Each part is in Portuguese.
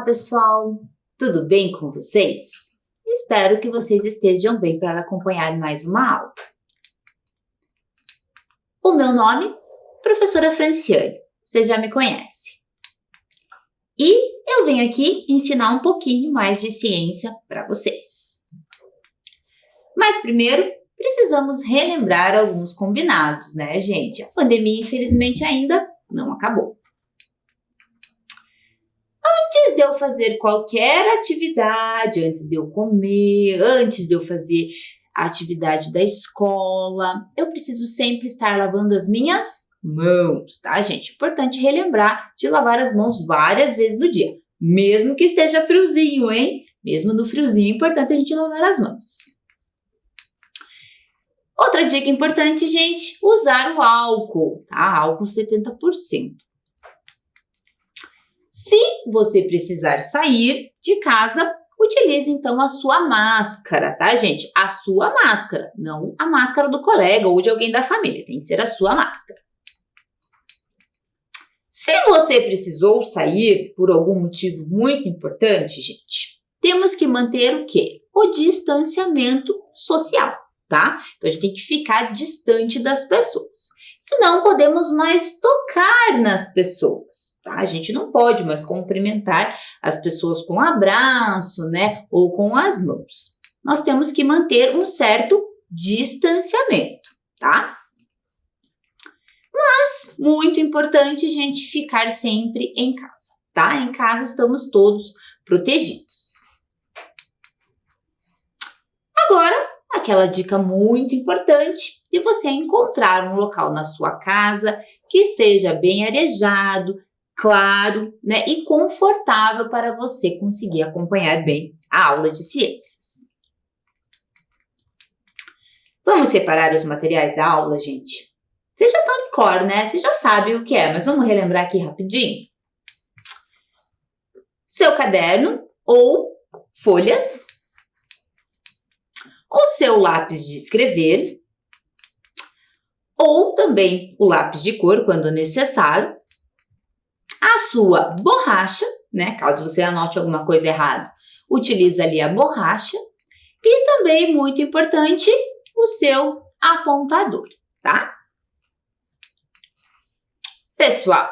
pessoal! Tudo bem com vocês? Espero que vocês estejam bem para acompanhar mais uma aula. O meu nome, professora Franciane, você já me conhece. E eu venho aqui ensinar um pouquinho mais de ciência para vocês. Mas primeiro, precisamos relembrar alguns combinados, né, gente? A pandemia, infelizmente, ainda não acabou. Antes de eu fazer qualquer atividade, antes de eu comer, antes de eu fazer a atividade da escola, eu preciso sempre estar lavando as minhas mãos, tá, gente? Importante relembrar de lavar as mãos várias vezes no dia, mesmo que esteja friozinho, hein? Mesmo no friozinho, é importante a gente lavar as mãos. Outra dica importante, gente, usar o álcool, tá? Álcool 70%. Se você precisar sair de casa, utilize então a sua máscara, tá, gente? A sua máscara, não a máscara do colega ou de alguém da família, tem que ser a sua máscara. Se você precisou sair por algum motivo muito importante, gente, temos que manter o quê? O distanciamento social, tá? Então a gente tem que ficar distante das pessoas. E não podemos mais tocar nas pessoas, tá? A gente não pode mais cumprimentar as pessoas com um abraço, né? Ou com as mãos. Nós temos que manter um certo distanciamento, tá? Mas, muito importante, gente, ficar sempre em casa, tá? Em casa estamos todos protegidos. Agora, aquela dica muito importante de você encontrar um local na sua casa que seja bem arejado, claro, né, e confortável para você conseguir acompanhar bem a aula de ciências. Vamos separar os materiais da aula, gente? Vocês já estão de cor, né? Vocês já sabem o que é, mas vamos relembrar aqui rapidinho? Seu caderno ou folhas, o seu lápis de escrever, ou também o lápis de cor, quando necessário, a sua borracha, né? Caso você anote alguma coisa errada, utilize ali a borracha, e também, muito importante, o seu apontador, tá? Pessoal,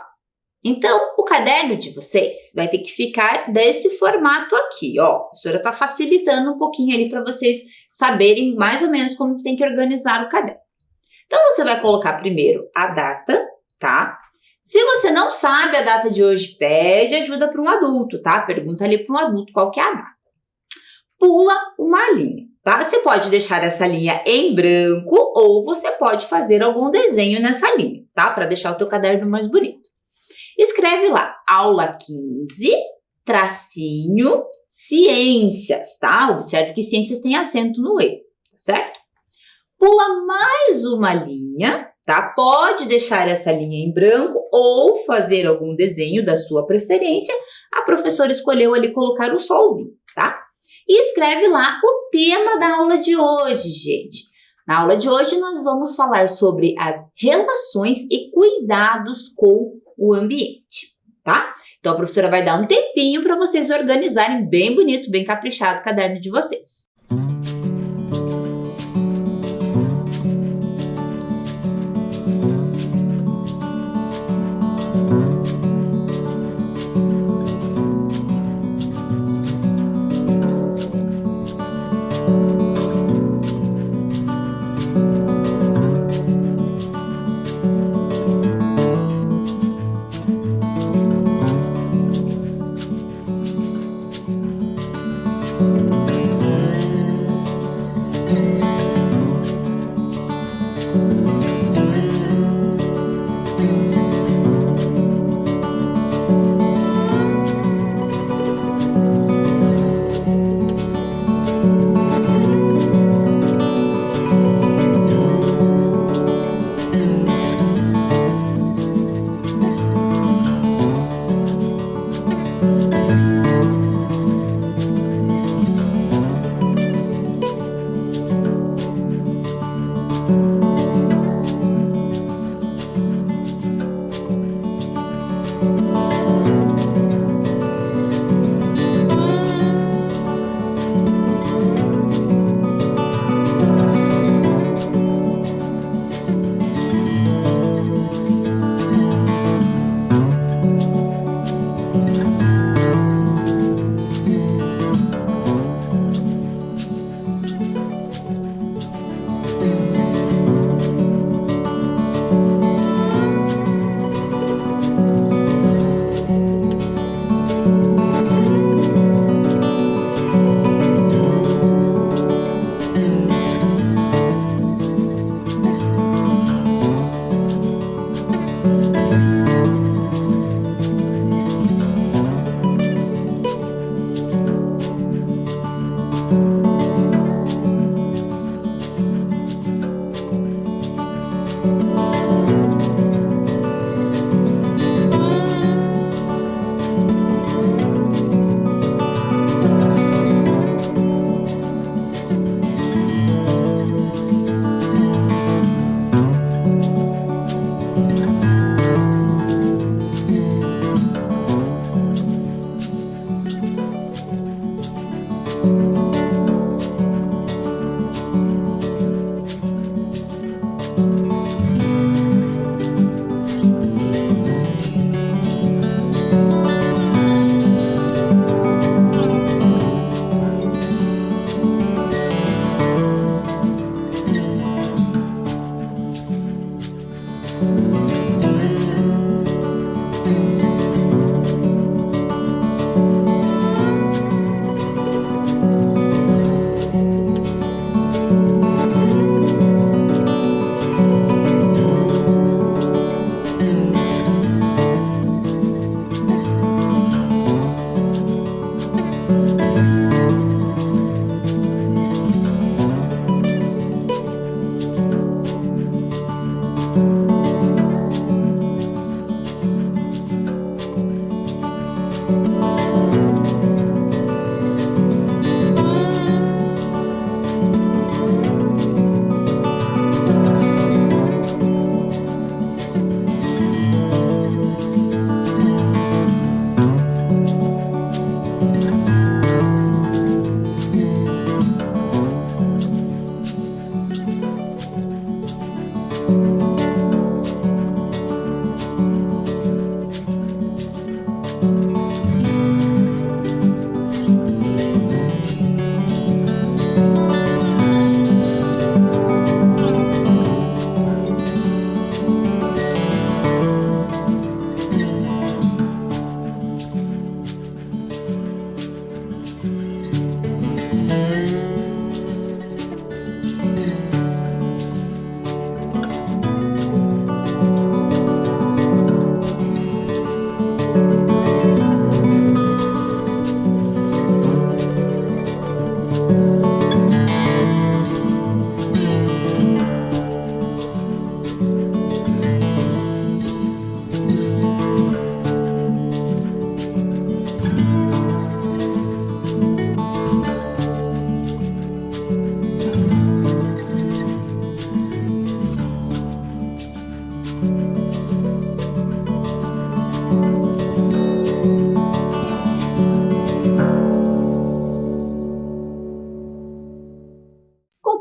então o caderno de vocês vai ter que ficar desse formato aqui, ó. A professora está facilitando um pouquinho ali para vocês saberem mais ou menos como tem que organizar o caderno. Então, você vai colocar primeiro a data, tá? Se você não sabe a data de hoje, pede ajuda para um adulto, tá? Pergunta ali para um adulto qual que é a data. Pula uma linha, tá? Você pode deixar essa linha em branco ou você pode fazer algum desenho nessa linha, tá? Para deixar o teu caderno mais bonito. Escreve lá, aula 15, tracinho, ciências, tá? Observe que ciências tem acento no E, tá certo? Pula mais uma linha, tá? Pode deixar essa linha em branco ou fazer algum desenho da sua preferência. A professora escolheu ali colocar o solzinho, tá? E escreve lá o tema da aula de hoje, gente. Na aula de hoje nós vamos falar sobre as relações e cuidados com o ambiente, tá? Então a professora vai dar um tempinho para vocês organizarem bem bonito, bem caprichado o caderno de vocês.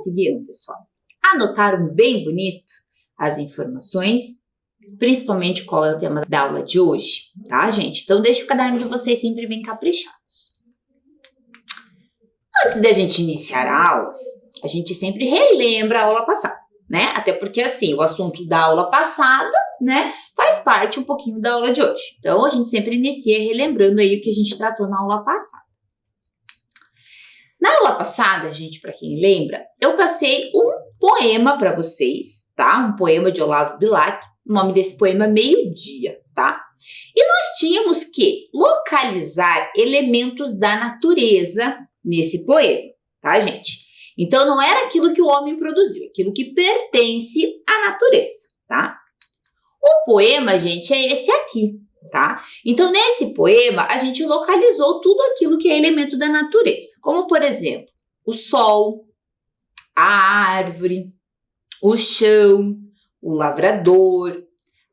Conseguiram, pessoal? Anotaram bem bonito as informações? Principalmente qual é o tema da aula de hoje, tá, gente? Então, deixa o caderno de vocês sempre bem caprichados. Antes da gente iniciar a aula, a gente sempre relembra a aula passada, né? Até porque, assim, o assunto da aula passada, né, faz parte um pouquinho da aula de hoje. Então, a gente sempre inicia relembrando aí o que a gente tratou na aula passada. Na aula passada, gente, para quem lembra, eu passei um poema para vocês, tá? Um poema de Olavo Bilac. O nome desse poema é Meio-Dia, tá? E nós tínhamos que localizar elementos da natureza nesse poema, tá, gente? Então, não era aquilo que o homem produziu, aquilo que pertence à natureza, tá? O poema, gente, é esse aqui, tá? Então, nesse poema, a gente localizou tudo aquilo que é elemento da natureza, como, por exemplo, o sol, a árvore, o chão, o lavrador,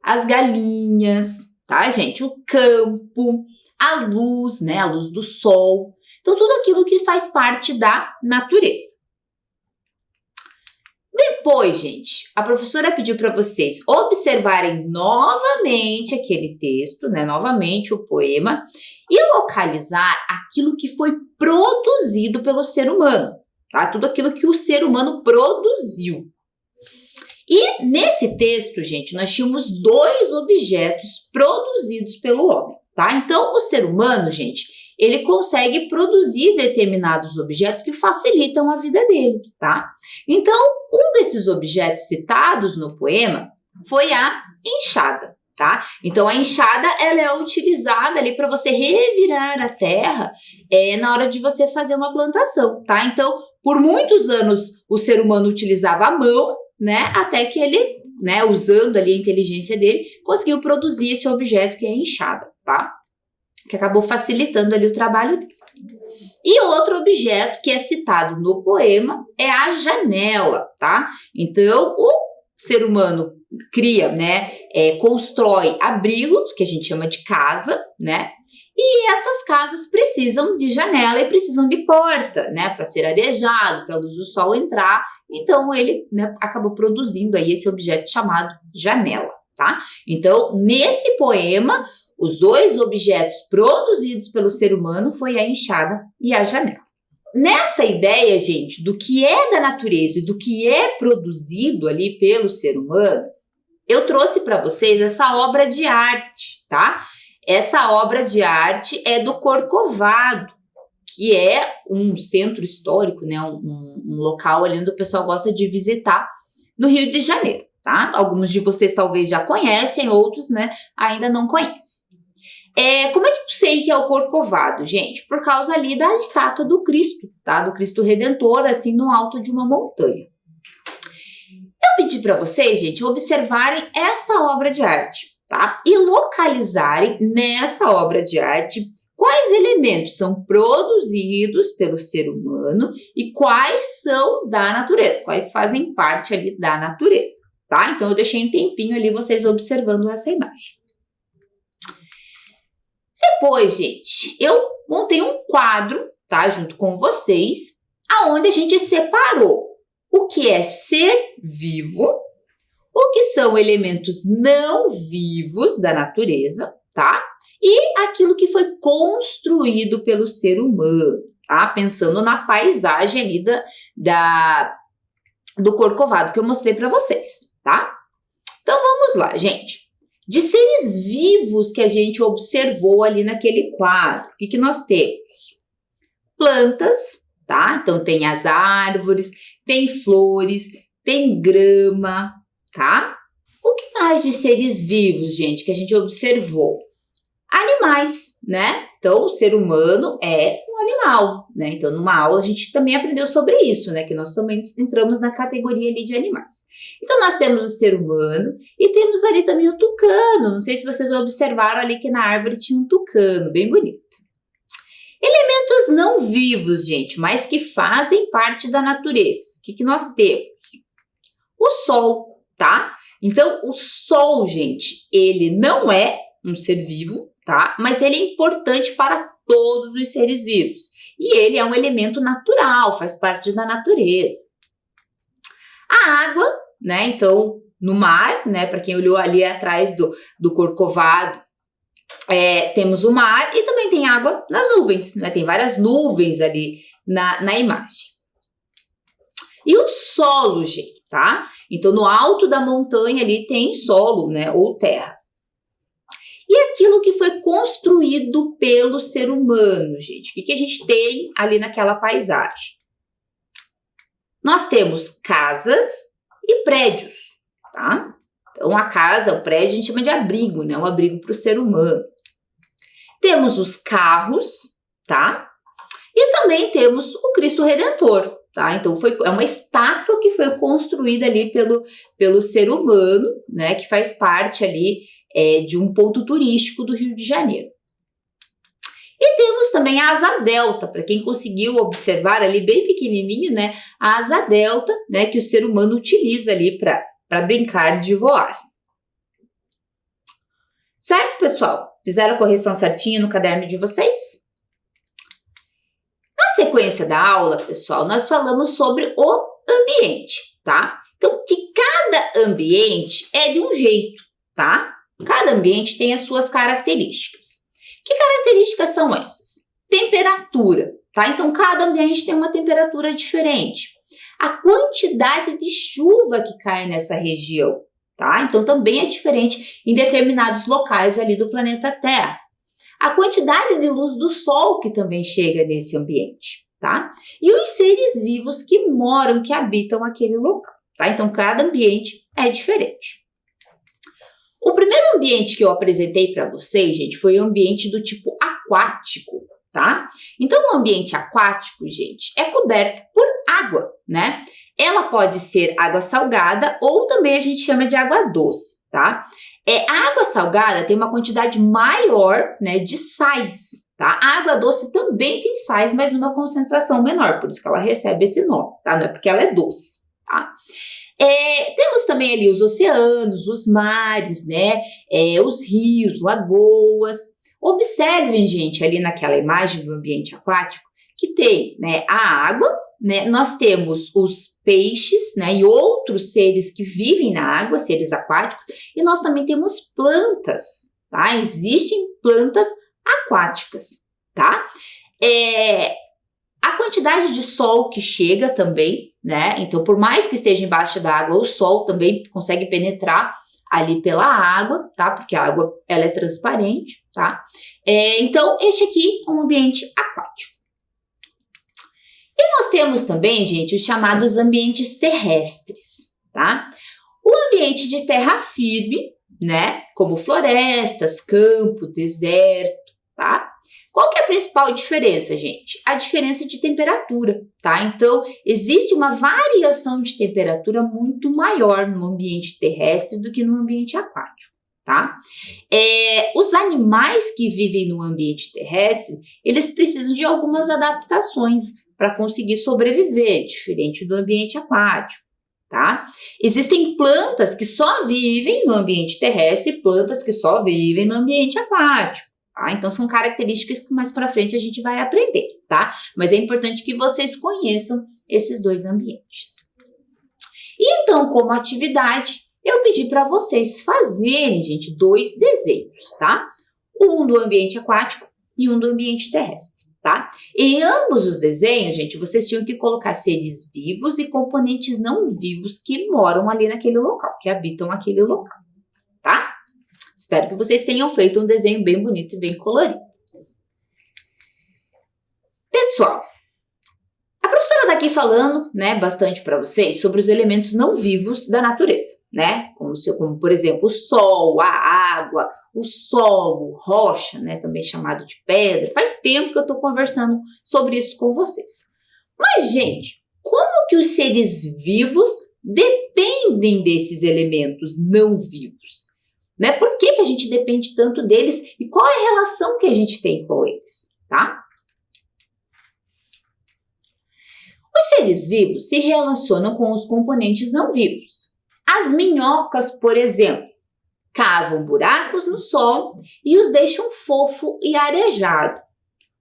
as galinhas, tá, gente? O campo, a luz, né? A luz do sol. Então, tudo aquilo que faz parte da natureza. Depois, gente, a professora pediu para vocês observarem novamente aquele texto, né? Novamente o poema, e localizar aquilo que foi produzido pelo ser humano, tá? Tudo aquilo que o ser humano produziu. E nesse texto, gente, nós tínhamos 2 objetos produzidos pelo homem, tá? Então, o ser humano, gente, ele consegue produzir determinados objetos que facilitam a vida dele, tá? Então, um desses objetos citados no poema foi a enxada, tá? Então, a enxada, ela é utilizada ali para você revirar a terra na hora de você fazer uma plantação, tá? Então, por muitos anos, o ser humano utilizava a mão, né? Até que ele, né, usando ali a inteligência dele, conseguiu produzir esse objeto que é a enxada, tá? Que acabou facilitando ali o trabalho dele. E outro objeto que é citado no poema é a janela, tá? Então, o ser humano cria, né, constrói abrigos, que a gente chama de casa, né? E essas casas precisam de janela e precisam de porta, né, para ser arejado, para a luz do sol entrar. Então, ele, né, acabou produzindo aí esse objeto chamado janela, tá? Então, nesse poema, os 2 objetos produzidos pelo ser humano foi a enxada e a janela. Nessa ideia, gente, do que é da natureza e do que é produzido ali pelo ser humano, eu trouxe para vocês essa obra de arte, tá? Essa obra de arte é do Corcovado, que é um centro histórico, né? Um local ali onde o pessoal gosta de visitar no Rio de Janeiro, tá? Alguns de vocês talvez já conhecem, outros, né, ainda não conhecem. Como é que eu sei que é o Corcovado, gente? Por causa ali da estátua do Cristo, tá? Do Cristo Redentor, assim, no alto de uma montanha. Eu pedi para vocês, gente, observarem essa obra de arte, tá? E localizarem nessa obra de arte quais elementos são produzidos pelo ser humano e quais são da natureza, quais fazem parte ali da natureza, tá? Então, eu deixei um tempinho ali vocês observando essa imagem. Depois, gente, eu montei um quadro, tá, junto com vocês, aonde a gente separou o que é ser vivo, o que são elementos não vivos da natureza, tá? E aquilo que foi construído pelo ser humano, tá? Pensando na paisagem ali do Corcovado que eu mostrei para vocês, tá? Então, vamos lá, gente. De seres vivos que a gente observou ali naquele quadro, o que nós temos? Plantas, tá? Então, tem as árvores, tem flores, tem grama, tá? O que mais de seres vivos, gente, que a gente observou? Animais, né? Então, o ser humano é um animal, né? Então, numa aula a gente também aprendeu sobre isso, né? Que nós também entramos na categoria ali de animais. Então, nós temos o ser humano e temos ali também o tucano. Não sei se vocês observaram ali que na árvore tinha um tucano, bem bonito. Elementos não vivos, gente, mas que fazem parte da natureza. O que nós temos? O sol, tá? Então, o sol, gente, ele não é um ser vivo, tá? Mas ele é importante para todos os seres vivos. E ele é um elemento natural, faz parte da natureza. A água, né? Então, no mar, né? Para quem olhou ali atrás do Corcovado, temos o mar e também tem água nas nuvens, né? Tem várias nuvens ali na imagem. E o solo, gente, tá? Então, no alto da montanha ali tem solo, né? Ou terra. E aquilo que foi construído pelo ser humano, gente? O que a gente tem ali naquela paisagem? Nós temos casas e prédios, tá? Então, a casa, o prédio, a gente chama de abrigo, né? Um abrigo para o ser humano. Temos os carros, tá? E também temos o Cristo Redentor, tá? Então, é uma estátua que foi construída ali pelo ser humano, né? Que faz parte ali de um ponto turístico do Rio de Janeiro. E temos também a asa delta, para quem conseguiu observar ali bem pequenininho, né? A asa delta, né? Que o ser humano utiliza ali para brincar de voar. Certo, pessoal? Fizeram a correção certinha no caderno de vocês? Na sequência da aula, pessoal, nós falamos sobre o ambiente, tá? Então, que cada ambiente é de um jeito, tá? Cada ambiente tem as suas características. Que características são essas? Temperatura, tá? Então, cada ambiente tem uma temperatura diferente. A quantidade de chuva que cai nessa região, tá? Então, também é diferente em determinados locais ali do planeta Terra. A quantidade de luz do sol que também chega nesse ambiente, tá? E os seres vivos que moram, que habitam aquele local, tá? Então, cada ambiente é diferente. O primeiro ambiente que eu apresentei para vocês, gente, foi o ambiente do tipo aquático, tá? Então, o ambiente aquático, gente, é coberto por água, né? Ela pode ser água salgada ou também a gente chama de água doce, tá? A água salgada tem uma quantidade maior, né, de sais, tá? A água doce também tem sais, mas numa concentração menor, por isso que ela recebe esse nome, tá? Não é porque ela é doce, tá? Temos também ali os oceanos, os mares, né? Os rios, lagoas. Observem, gente, ali naquela imagem do ambiente aquático, que tem, né, a água, né? Nós temos os peixes, né, e outros seres que vivem na água, seres aquáticos, e nós também temos plantas, tá? Existem plantas aquáticas, tá? A quantidade de sol que chega também, né? Então, por mais que esteja embaixo da água, o sol também consegue penetrar ali pela água, tá? Porque a água, ela é transparente, tá? Então, este aqui é um ambiente aquático. E nós temos também, gente, os chamados ambientes terrestres, tá? O ambiente de terra firme, né? Como florestas, campo, deserto, tá? Qual que é a principal diferença, gente? A diferença de temperatura, tá? Então, existe uma variação de temperatura muito maior no ambiente terrestre do que no ambiente aquático, tá? Os animais que vivem no ambiente terrestre, eles precisam de algumas adaptações para conseguir sobreviver, diferente do ambiente aquático, tá? Existem plantas que só vivem no ambiente terrestre e plantas que só vivem no ambiente aquático. Tá? Então, são características que mais para frente a gente vai aprender, tá? Mas é importante que vocês conheçam esses dois ambientes. E então, como atividade, eu pedi para vocês fazerem, gente, 2 desenhos, tá? Um do ambiente aquático e um do ambiente terrestre, tá? Em ambos os desenhos, gente, vocês tinham que colocar seres vivos e componentes não vivos que moram ali naquele local, que habitam aquele local, tá? Espero que vocês tenham feito um desenho bem bonito e bem colorido. Pessoal, a professora está aqui falando, né, bastante para vocês sobre os elementos não vivos da natureza, né? Como, por exemplo, o sol, a água, o solo, rocha, né, também chamado de pedra. Faz tempo que eu estou conversando sobre isso com vocês. Mas, gente, como que os seres vivos dependem desses elementos não vivos? Né? Por que a gente depende tanto deles e qual é a relação que a gente tem com eles, tá? Os seres vivos se relacionam com os componentes não vivos. As minhocas, por exemplo, cavam buracos no solo e os deixam fofo e arejado.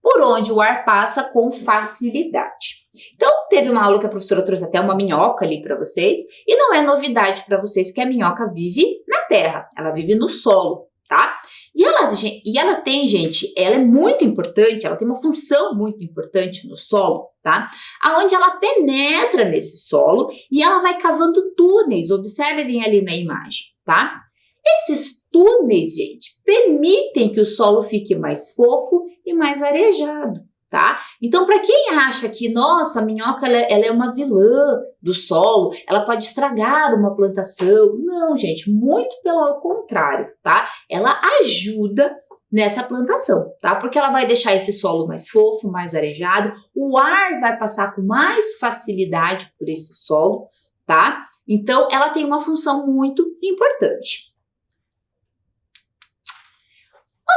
por onde o ar passa com facilidade. Então, teve uma aula que a professora trouxe até uma minhoca ali para vocês, e não é novidade para vocês que a minhoca vive na terra, ela vive no solo, tá? E ela tem, gente, ela é muito importante, ela tem uma função muito importante no solo, tá? Aonde ela penetra nesse solo e ela vai cavando túneis, observem ali na imagem, tá? Esses túneis, gente, permitem que o solo fique mais fofo e mais arejado, tá? Então, para quem acha que, nossa, a minhoca ela é uma vilã do solo, ela pode estragar uma plantação. Não, gente, muito pelo contrário, tá? Ela ajuda nessa plantação, tá? Porque ela vai deixar esse solo mais fofo, mais arejado, o ar vai passar com mais facilidade por esse solo, tá? Então, ela tem uma função muito importante.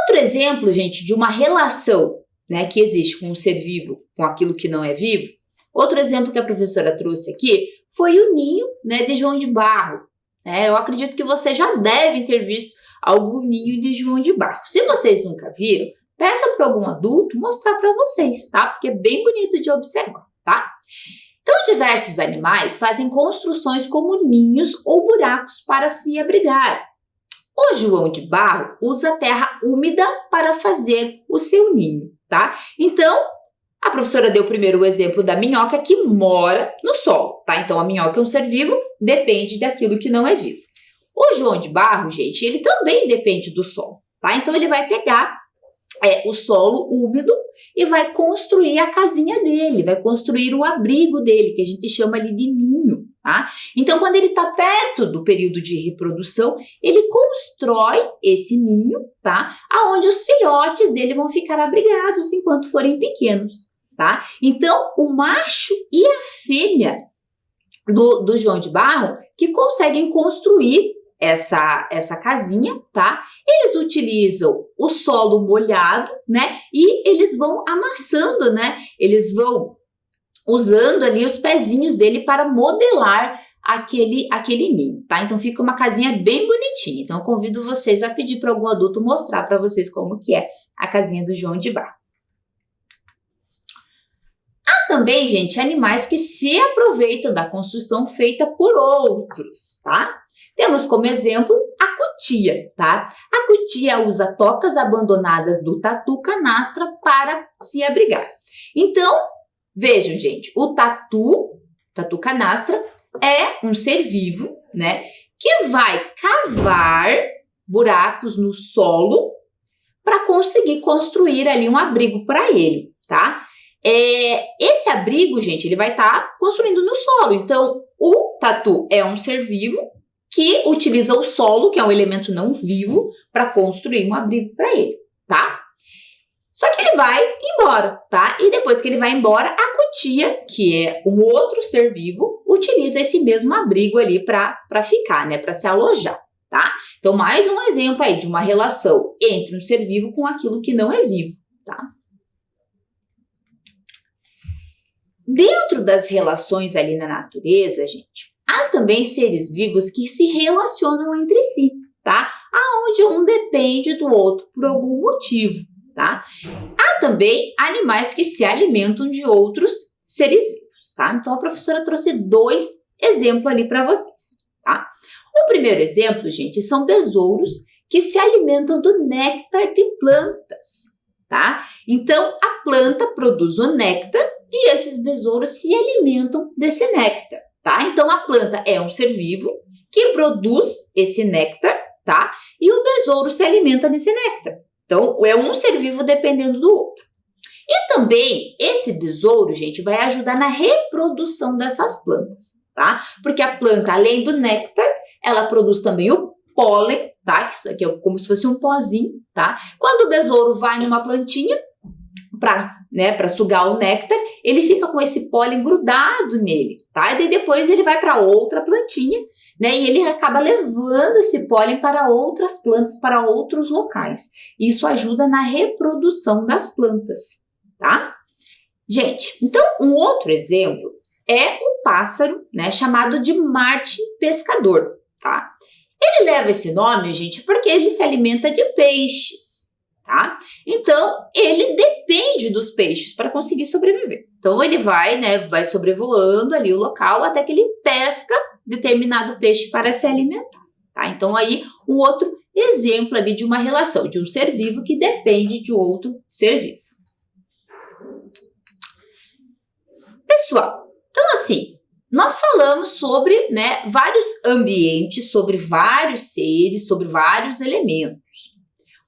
Outro exemplo, gente, de uma relação, né, que existe com um ser vivo com aquilo que não é vivo, outro exemplo que a professora trouxe aqui foi o ninho, né, de João de Barro. Eu acredito que vocês já devem ter visto algum ninho de João de Barro. Se vocês nunca viram, peça para algum adulto mostrar para vocês, tá? Porque é bem bonito de observar, tá? Então, diversos animais fazem construções como ninhos ou buracos para se abrigar. O João de Barro usa terra úmida para fazer o seu ninho, tá? Então, a professora deu primeiro o exemplo da minhoca que mora no solo, tá? Então, a minhoca é um ser vivo, depende daquilo que não é vivo. O João de Barro, gente, ele também depende do solo, tá? Então, ele vai pegar o solo úmido e vai construir a casinha dele, vai construir o abrigo dele, que a gente chama ali de ninho, tá? Então, quando ele está perto do período de reprodução, ele constrói esse ninho, tá? Aonde os filhotes dele vão ficar abrigados enquanto forem pequenos, tá? Então, o macho e a fêmea do João de Barro que conseguem construir essa casinha, tá? Eles utilizam o solo molhado, né? E eles vão amassando, né? Eles vão usando ali os pezinhos dele para modelar aquele ninho, tá? Então fica uma casinha bem bonitinha. Então eu convido vocês a pedir para algum adulto mostrar para vocês como que é a casinha do João de Barro. Há também, gente, animais que se aproveitam da construção feita por outros, tá? Temos como exemplo a cutia, tá? A cutia usa tocas abandonadas do tatu canastra para se abrigar. Então, vejam, gente, o tatu canastra é um ser vivo, né? Que vai cavar buracos no solo para conseguir construir ali um abrigo para ele, tá? Esse abrigo, gente, ele vai estar construindo no solo. Então, o tatu é um ser vivo que utiliza o solo, que é um elemento não vivo, para construir um abrigo para ele, tá? Só que ele vai embora, tá? E depois que ele vai embora, a cutia, que é um outro ser vivo, utiliza esse mesmo abrigo ali para ficar, né? Para se alojar, tá? Então, mais um exemplo aí de uma relação entre um ser vivo com aquilo que não é vivo, tá? Dentro das relações ali na natureza, gente, há também seres vivos que se relacionam entre si, tá? Aonde um depende do outro por algum motivo, tá? Há também animais que se alimentam de outros seres vivos, tá? Então, a professora trouxe 2 exemplos ali para vocês, tá? O primeiro exemplo, gente, são besouros que se alimentam do néctar de plantas, tá? Então, a planta produz o néctar e esses besouros se alimentam desse néctar, tá? Então, a planta é um ser vivo que produz esse néctar, tá? E o besouro se alimenta desse néctar. Então, é um ser vivo dependendo do outro. E também, esse besouro, gente, vai ajudar na reprodução dessas plantas, tá? Porque a planta, além do néctar, ela produz também o pólen, tá? Isso aqui é como se fosse um pozinho, tá? Quando o besouro vai numa plantinha para sugar o néctar, ele fica com esse pólen grudado nele, tá? E daí depois ele vai para outra plantinha, né? E ele acaba levando esse pólen para outras plantas, para outros locais. Isso ajuda na reprodução das plantas, tá? Gente, então um outro exemplo é um pássaro, né? Chamado de martim pescador, tá? Ele leva esse nome, gente, porque ele se alimenta de peixes, tá? Então, ele depende dos peixes para conseguir sobreviver. Então, ele vai, né, vai sobrevoando ali o local até que ele pesca determinado peixe para se alimentar, tá? Então, aí, um outro exemplo ali de uma relação de um ser vivo que depende de outro ser vivo. Pessoal, então assim, nós falamos sobre, né, vários ambientes, sobre vários seres, sobre vários elementos.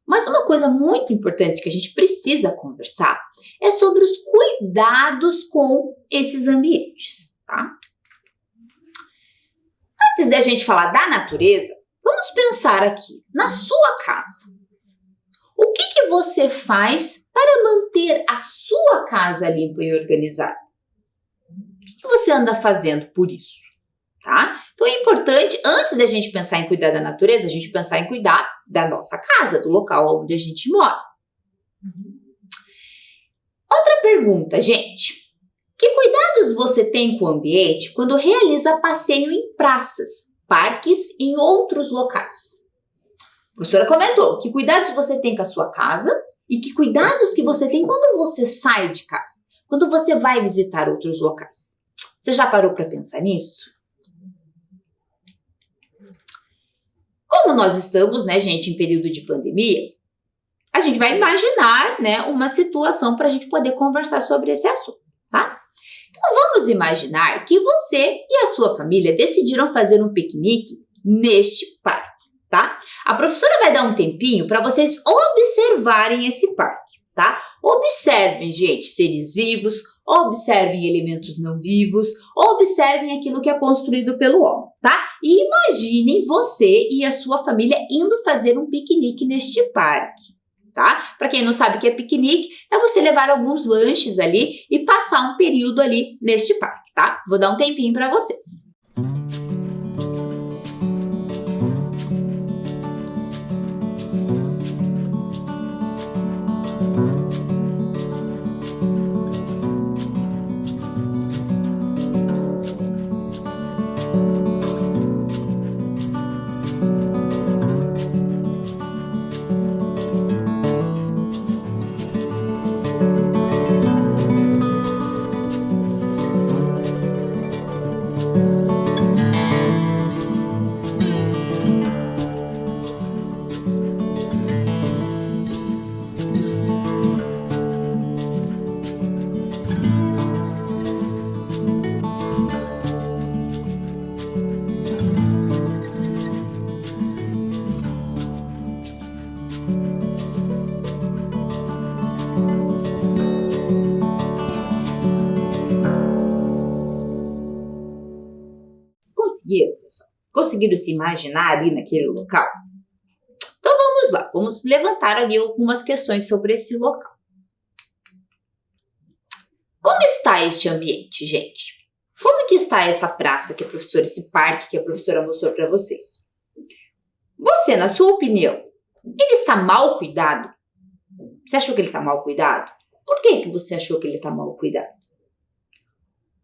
Mas uma coisa muito importante que a gente precisa conversar é sobre os cuidados com esses ambientes, tá? Antes da gente falar da natureza, vamos pensar aqui, na sua casa. O que você faz para manter a sua casa limpa e organizada? O que você anda fazendo por isso? Tá? Então é importante, antes da gente pensar em cuidar da natureza, a gente pensar em cuidar da nossa casa, do local onde a gente mora. Outra pergunta, gente. Que cuidados você tem com o ambiente quando realiza passeio em praças, parques e em outros locais? A professora comentou que cuidados você tem com a sua casa e que cuidados que você tem quando você sai de casa, quando você vai visitar outros locais. Você já parou para pensar nisso? Como nós estamos, né, gente, em período de pandemia, a gente vai imaginar, né, uma situação para a gente poder conversar sobre esse assunto, tá? Então vamos imaginar que você e a sua família decidiram fazer um piquenique neste parque, tá? A professora vai dar um tempinho para vocês observarem esse parque, tá? Observem, gente, seres vivos, observem elementos não vivos, observem aquilo que é construído pelo homem, tá? E imaginem você e a sua família indo fazer um piquenique neste parque, tá? Para quem não sabe o que é piquenique, é você levar alguns lanches ali e passar um período ali neste parque, tá? Vou dar um tempinho para vocês. Conseguiram, pessoal? Conseguiram se imaginar ali naquele local? Então vamos lá, vamos levantar ali algumas questões sobre esse local. Como está este ambiente, gente? Como que está essa praça que a professora, esse parque que a professora mostrou para vocês? Você, na sua opinião, ele está mal cuidado? Você achou que ele está mal cuidado? Por que você achou que ele está mal cuidado?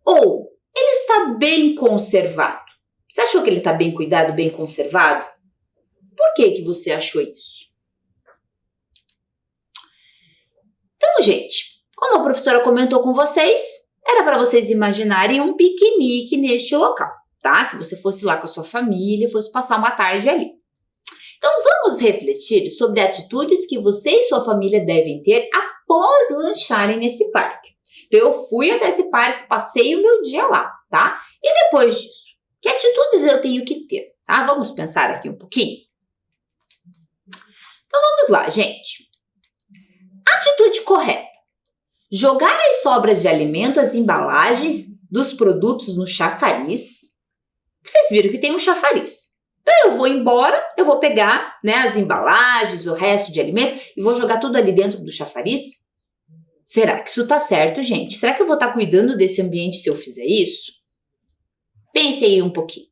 Ou ele está bem conservado? Você achou que ele está bem cuidado, bem conservado? Por que você achou isso? Então, gente, como a professora comentou com vocês, era para vocês imaginarem um piquenique neste local, tá? Que você fosse lá com a sua família, fosse passar uma tarde ali. Então, vamos refletir sobre atitudes que você e sua família devem ter após lancharem nesse parque. Então, eu fui até esse parque, passei o meu dia lá, tá? E depois disso, que atitudes eu tenho que ter, tá? Vamos pensar aqui um pouquinho? Então, vamos lá, gente. Atitude correta. Jogar as sobras de alimento, as embalagens dos produtos no chafariz. Vocês viram que tem um chafariz. Então, eu vou embora, eu vou pegar, né, as embalagens, o resto de alimento e vou jogar tudo ali dentro do chafariz? Será que isso tá certo, gente? Será que eu vou estar cuidando desse ambiente se eu fizer isso? Pense aí um pouquinho.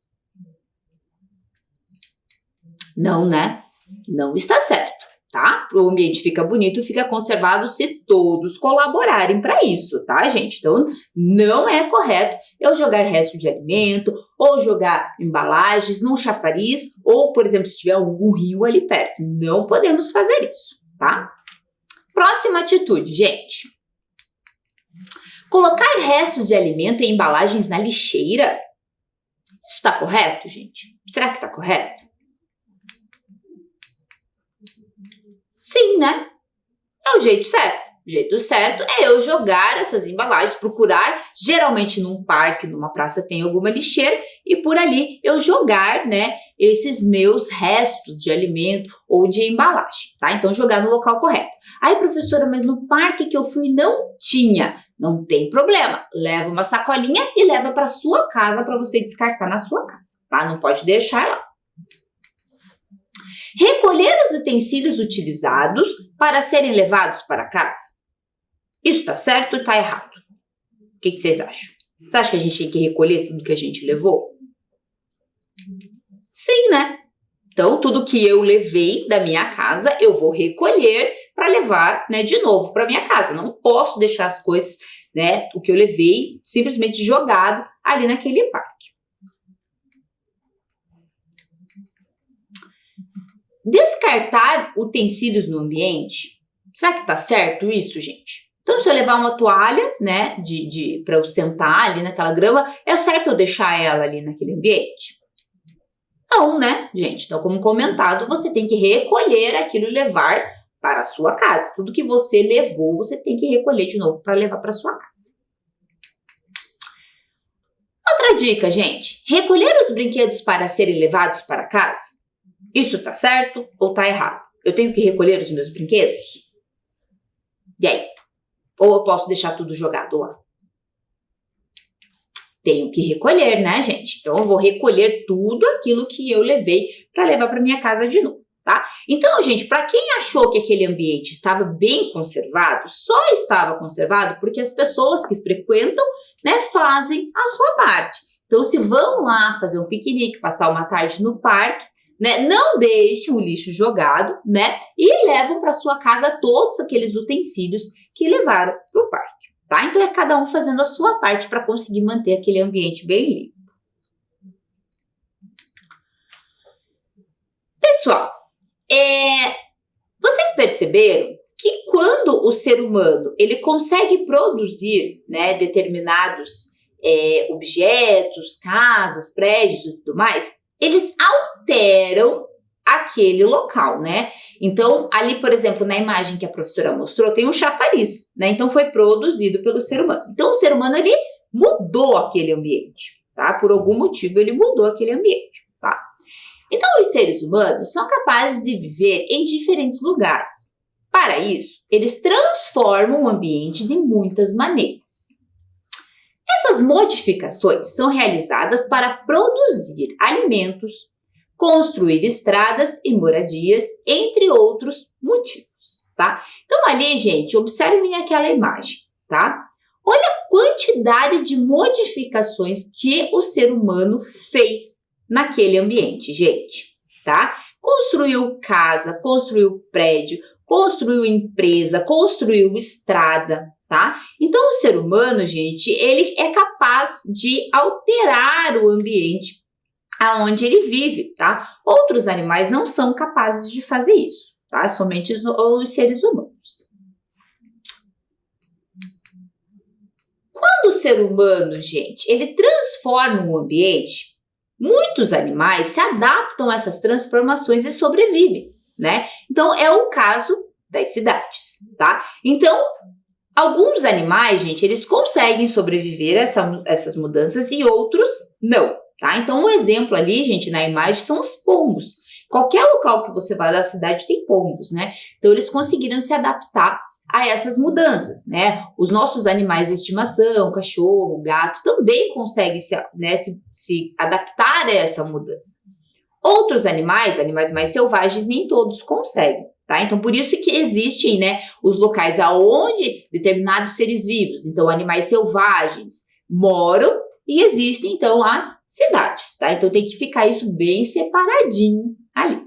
Não, né? Não está certo, tá? O ambiente fica bonito, fica conservado se todos colaborarem para isso, tá, gente? Então, não é correto eu jogar resto de alimento ou jogar embalagens num chafariz ou, por exemplo, se tiver algum rio ali perto. Não podemos fazer isso, tá? Próxima atitude, gente. Colocar restos de alimento em embalagens na lixeira. Isso está correto, gente? Será que está correto? Sim, né? É o jeito certo. O jeito certo é eu jogar essas embalagens, procurar, geralmente num parque, numa praça tem alguma lixeira, e por ali eu jogar, né, esses meus restos de alimento ou de embalagem, tá? Então jogar no local correto. Aí, professora, mas no parque que eu fui não tinha. Não tem problema. Leva uma sacolinha e leva para sua casa para você descartar na sua casa, tá? Não pode deixar lá. Recolher os utensílios utilizados para serem levados para casa. Isso está certo ou está errado? O que vocês acham? Você acha que a gente tem que recolher tudo que a gente levou? Sim, né? Então, tudo que eu levei da minha casa, eu vou recolher para levar, né, de novo para minha casa. Não posso deixar as coisas, né, o que eu levei, simplesmente jogado ali naquele parque. Descartar utensílios no ambiente. Será que tá certo isso, gente? Então, se eu levar uma toalha, né, para eu sentar ali naquela grama, é certo eu deixar ela ali naquele ambiente? Não, né, gente? Então, como comentado, você tem que recolher aquilo e levar para a sua casa. Tudo que você levou, você tem que recolher de novo para levar para sua casa. Outra dica, gente. Recolher os brinquedos para serem levados para casa. Isso tá certo ou tá errado? Eu tenho que recolher os meus brinquedos? E aí? Ou eu posso deixar tudo jogado lá? Tenho que recolher, né, gente? Então, eu vou recolher tudo aquilo que eu levei para levar para minha casa de novo, tá? Então, gente, para quem achou que aquele ambiente estava bem conservado, só estava conservado porque as pessoas que frequentam, né, fazem a sua parte. Então, se vão lá fazer um piquenique, passar uma tarde no parque, né, não deixem o lixo jogado, né, e levam para sua casa todos aqueles utensílios que levaram para o parque, tá? Então, é cada um fazendo a sua parte para conseguir manter aquele ambiente bem limpo. Pessoal, vocês perceberam que quando o ser humano ele consegue produzir, né, determinados objetos, casas, prédios e tudo mais, eles alteram aquele local, né? Então, ali, por exemplo, na imagem que a professora mostrou, tem um chafariz, né? Então, foi produzido pelo ser humano. Então, o ser humano, ele mudou aquele ambiente, tá? Por algum motivo, ele mudou aquele ambiente, tá? Então, os seres humanos são capazes de viver em diferentes lugares. Para isso, eles transformam o ambiente de muitas maneiras. Essas modificações são realizadas para produzir alimentos, construir estradas e moradias, entre outros motivos, tá? Então, ali, gente, observem aquela imagem, tá? Olha a quantidade de modificações que o ser humano fez naquele ambiente, gente, tá? Construiu casa, construiu prédio, construiu empresa, construiu estrada, tá? Então, o ser humano, gente, ele é capaz de alterar o ambiente aonde ele vive, tá? Outros animais não são capazes de fazer isso, tá? Somente os seres humanos. Quando o ser humano, gente, ele transforma o ambiente, muitos animais se adaptam a essas transformações e sobrevivem, né? Então, é o caso das cidades, tá? Então, alguns animais, gente, eles conseguem sobreviver a essas mudanças e outros não, tá? Então, um exemplo ali, gente, na imagem são os pombos. Qualquer local que você vai da cidade tem pombos, né? Então, eles conseguiram se adaptar a essas mudanças, né? Os nossos animais de estimação, cachorro, gato, também conseguem se adaptar a essa mudança. Outros animais mais selvagens, nem todos conseguem, tá? Então, por isso que existem, né, os locais aonde determinados seres vivos, então animais selvagens, moram e existem, então, as cidades, tá? Então, tem que ficar isso bem separadinho ali.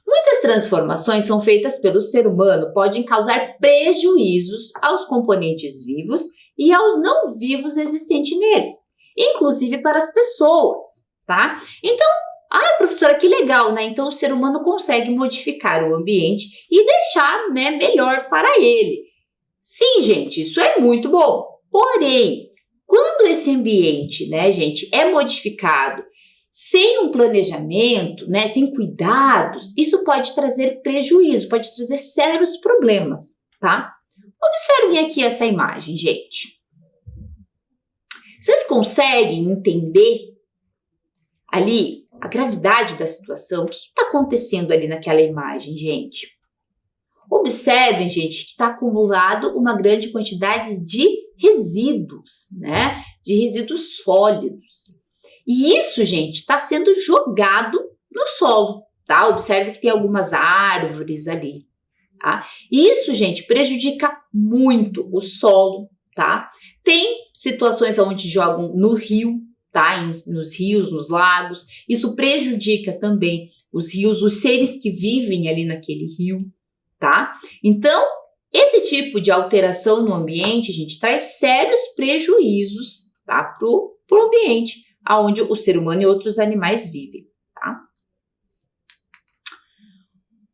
Muitas transformações são feitas pelo ser humano, podem causar prejuízos aos componentes vivos e aos não vivos existentes neles, inclusive para as pessoas, tá? Então, Ah, professora, que legal, né? Então o ser humano consegue modificar o ambiente e deixar, né, melhor para ele. Sim, gente, isso é muito bom. Porém, quando esse ambiente, né, gente, é modificado sem um planejamento, né, sem cuidados, isso pode trazer prejuízo, pode trazer sérios problemas, tá? Observem aqui essa imagem, gente. Vocês conseguem entender ali a gravidade da situação? O que está acontecendo ali naquela imagem, gente? Observem, gente, que está acumulado uma grande quantidade de resíduos, né? De resíduos sólidos. E isso, gente, está sendo jogado no solo, tá? Observe que tem algumas árvores ali, tá? Isso, gente, prejudica muito o solo, tá? Tem situações onde jogam no rio, tá? Nos rios, nos lagos. Isso prejudica também os rios, os seres que vivem ali naquele rio, tá? Então, esse tipo de alteração no ambiente, gente, traz sérios prejuízos, tá? Pro ambiente onde o ser humano e outros animais vivem, tá?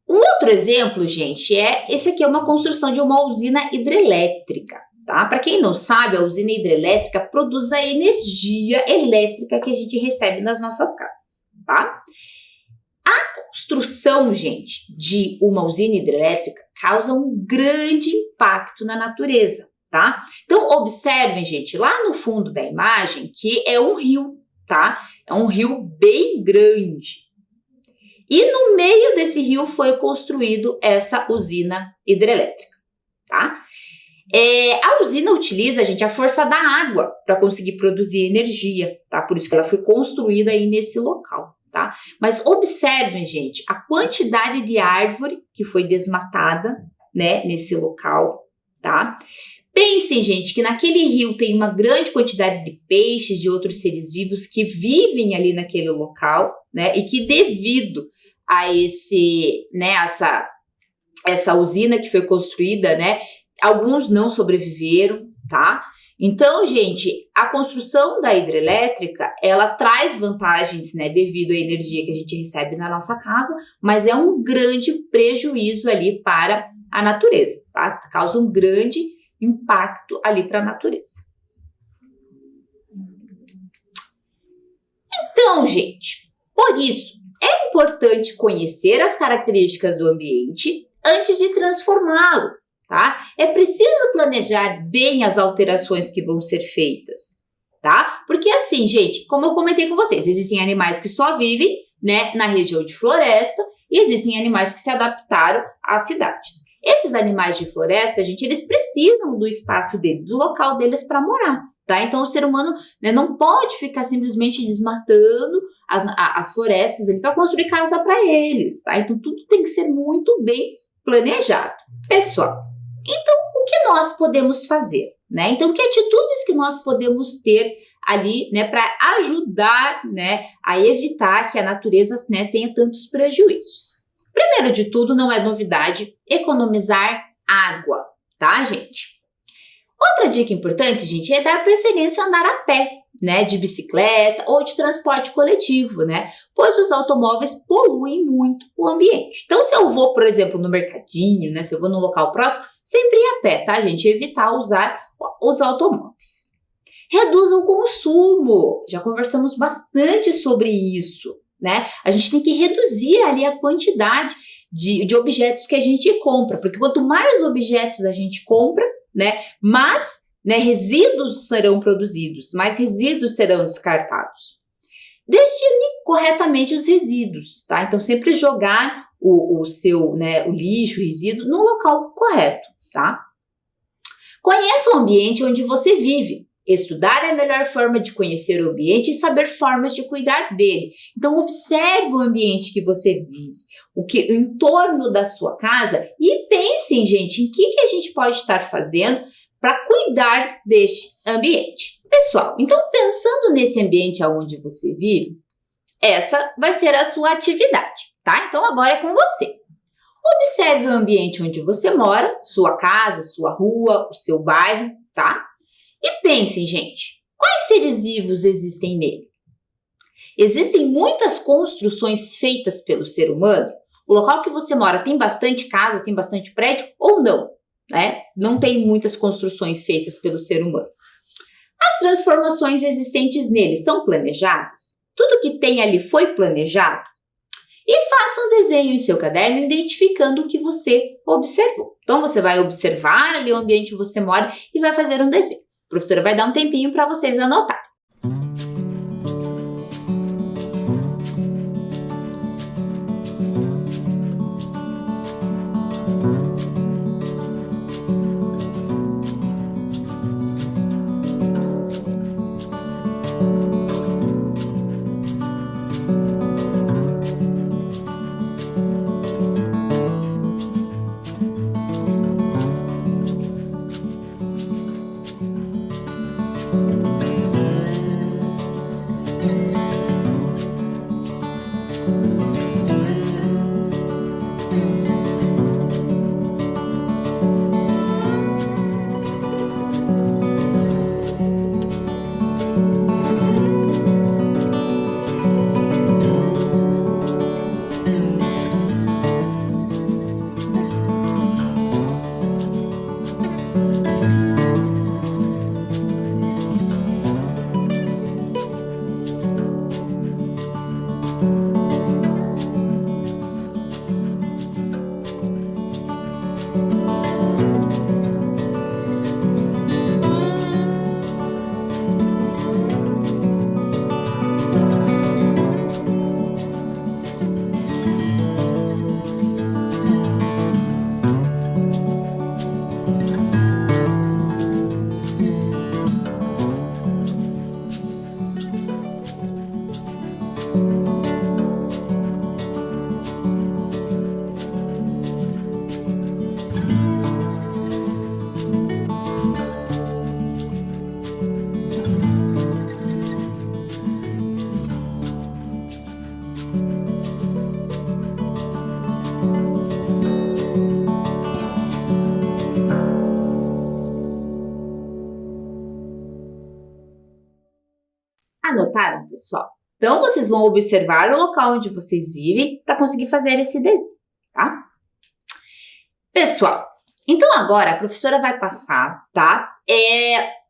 Um outro exemplo, gente, esse aqui é uma construção de uma usina hidrelétrica, tá? Para quem não sabe, a usina hidrelétrica produz a energia elétrica que a gente recebe nas nossas casas, tá? A construção, gente, de uma usina hidrelétrica causa um grande impacto na natureza, tá? Então, observem, gente, lá no fundo da imagem que é um rio, tá? É um rio bem grande. E no meio desse rio foi construído essa usina hidrelétrica, tá? A usina utiliza, gente, a força da água para conseguir produzir energia, tá? Por isso que ela foi construída aí nesse local, tá? Mas observem, gente, a quantidade de árvore que foi desmatada, né, nesse local, tá? Pensem, gente, que naquele rio tem uma grande quantidade de peixes e outros seres vivos que vivem ali naquele local, né? E que devido a essa usina que foi construída, né? Alguns não sobreviveram, tá? Então, gente, a construção da hidrelétrica, ela traz vantagens, né, devido à energia que a gente recebe na nossa casa, mas é um grande prejuízo ali para a natureza, tá? Causa um grande impacto ali para a natureza. Então, gente, por isso, é importante conhecer as características do ambiente antes de transformá-lo, tá? É preciso planejar bem as alterações que vão ser feitas, tá? Porque assim, gente, como eu comentei com vocês, existem animais que só vivem, né, na região de floresta e existem animais que se adaptaram às cidades. Esses animais de floresta, gente, eles precisam do espaço deles, do local deles para morar, tá? Então, o ser humano, né, não pode ficar simplesmente desmatando as florestas para construir casa para eles, tá? Então, tudo tem que ser muito bem planejado. Pessoal, então, o que nós podemos fazer, né? Então, que atitudes que nós podemos ter ali, né, para ajudar, né, a evitar que a natureza, né, tenha tantos prejuízos? Primeiro de tudo, não é novidade, economizar água, tá, gente? Outra dica importante, gente, é dar preferência a andar a pé, né, de bicicleta ou de transporte coletivo, né, pois os automóveis poluem muito o ambiente. Então, se eu vou, por exemplo, no mercadinho, né, se eu vou num local próximo, sempre ir a pé, tá, gente? Evitar usar os automóveis. Reduza o consumo, já conversamos bastante sobre isso, né? A gente tem que reduzir ali a quantidade de objetos que a gente compra, porque quanto mais objetos a gente compra, né, mais, né, resíduos serão produzidos, mais resíduos serão descartados. Destine corretamente os resíduos, tá? Então, sempre jogar o seu, né, o lixo, o resíduo, no local correto, tá? Conheça o ambiente onde você vive. Estudar é a melhor forma de conhecer o ambiente e saber formas de cuidar dele. Então, observe o ambiente que você vive, o entorno da sua casa e pensem, gente, em que a gente pode estar fazendo para cuidar deste ambiente. Pessoal, então, pensando nesse ambiente onde você vive, essa vai ser a sua atividade, tá? Então, agora é com você. Observe o ambiente onde você mora, sua casa, sua rua, o seu bairro, tá? E pensem, gente, quais seres vivos existem nele? Existem muitas construções feitas pelo ser humano. O local que você mora tem bastante casa, tem bastante prédio ou não, né? Não tem muitas construções feitas pelo ser humano. As transformações existentes nele são planejadas? Tudo que tem ali foi planejado? E faça um desenho em seu caderno identificando o que você observou. Então, você vai observar ali o ambiente onde você mora e vai fazer um desenho. A professora vai dar um tempinho para vocês anotarem. Anotaram, pessoal? Então, vocês vão observar o local onde vocês vivem para conseguir fazer esse desenho, tá? Pessoal, então agora a professora vai passar, tá?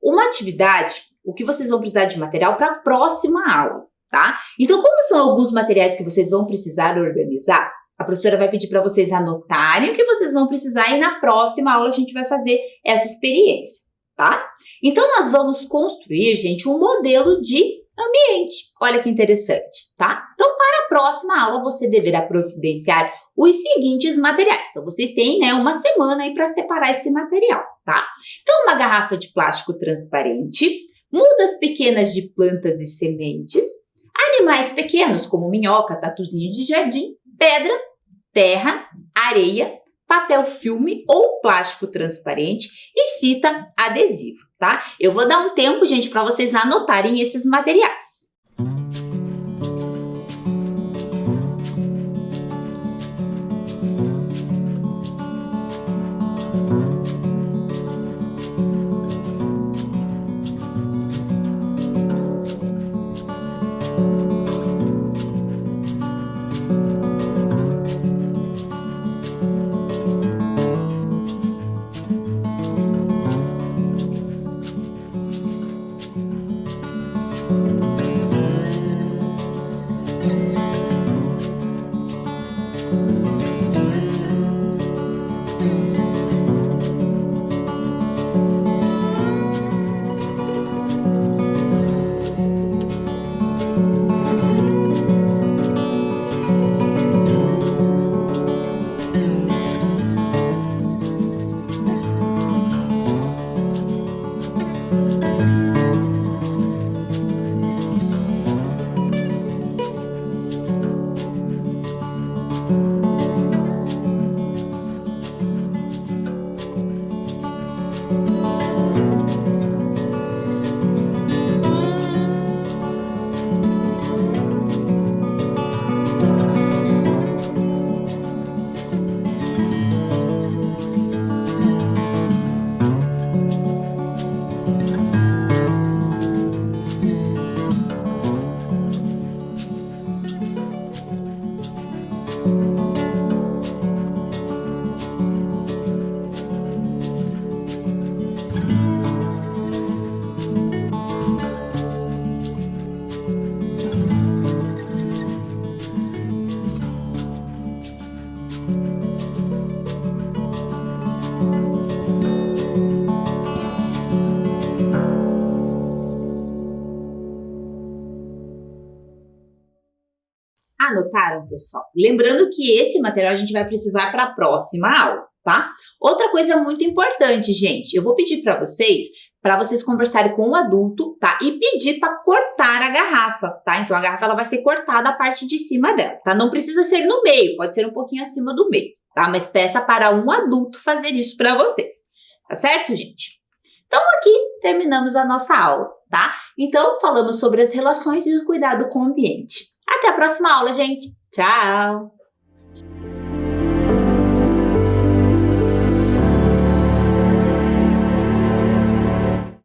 Uma atividade, o que vocês vão precisar de material para a próxima aula, tá? Então, como são alguns materiais que vocês vão precisar organizar, a professora vai pedir para vocês anotarem o que vocês vão precisar e na próxima aula a gente vai fazer essa experiência, tá? Então, nós vamos construir, gente, um modelo de ambiente. Olha que interessante, tá? Então, para a próxima aula, você deverá providenciar os seguintes materiais. Então, vocês têm, né, uma semana aí para separar esse material, tá? Então, uma garrafa de plástico transparente, mudas pequenas de plantas e sementes, animais pequenos como minhoca, tatuzinho de jardim, pedra, terra, areia, papel filme ou plástico transparente e fita adesiva, tá? Eu vou dar um tempo, gente, para vocês anotarem esses materiais. anotaram, pessoal? Lembrando que esse material a gente vai precisar para a próxima aula, tá? Outra coisa muito importante, gente, eu vou pedir para vocês conversarem com o adulto, tá? E pedir para cortar a garrafa, tá? Então, a garrafa ela vai ser cortada a parte de cima dela, tá? Não precisa ser no meio, pode ser um pouquinho acima do meio, tá? Mas peça para um adulto fazer isso para vocês, tá certo, gente? Então, aqui terminamos a nossa aula, tá? Então, falamos sobre as relações e o cuidado com o ambiente. Até a próxima aula, gente. Tchau!